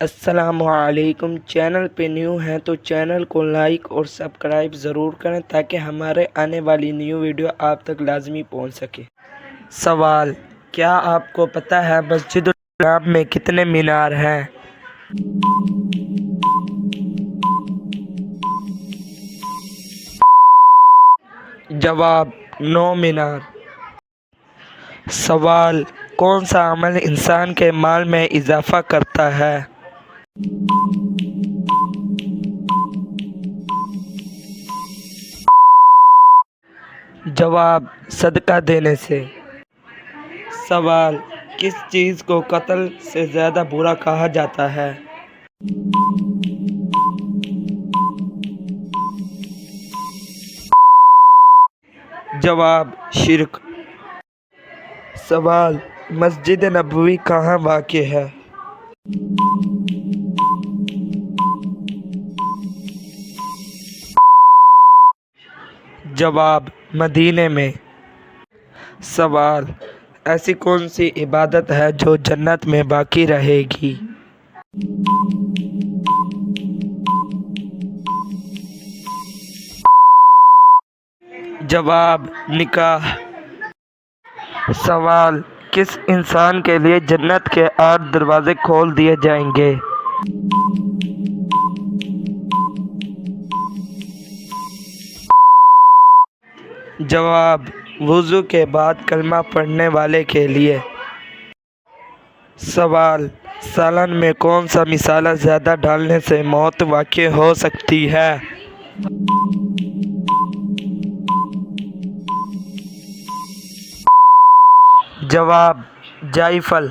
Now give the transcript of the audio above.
السلام علیکم۔ چینل پہ نیو ہیں تو چینل کو لائک اور سبسکرائب ضرور کریں تاکہ ہمارے آنے والی نیو ویڈیو آپ تک لازمی پہنچ سکے۔ سوال: کیا آپ کو پتہ ہے مسجد الحرام میں کتنے مینار ہیں؟ جواب: 9 مینار۔ سوال: کون سا عمل انسان کے مال میں اضافہ کرتا ہے؟ جواب: صدقہ دینے سے۔ سوال: کس چیز کو قتل سے زیادہ برا کہا جاتا ہے؟ جواب: شرک۔ سوال: مسجد نبوی کہاں واقع ہے؟ جواب: مدینے میں۔ سوال: ایسی کون سی عبادت ہے جو جنت میں باقی رہے گی؟ جواب: نکاح۔ سوال: کس انسان کے لیے جنت کے 8 دروازے کھول دیے جائیں گے؟ جواب: وضو کے بعد کلمہ پڑھنے والے کے لیے۔ سوال: سالن میں کون سا مصالحہ زیادہ ڈالنے سے موت واقع ہو سکتی ہے؟ جواب: جائفل۔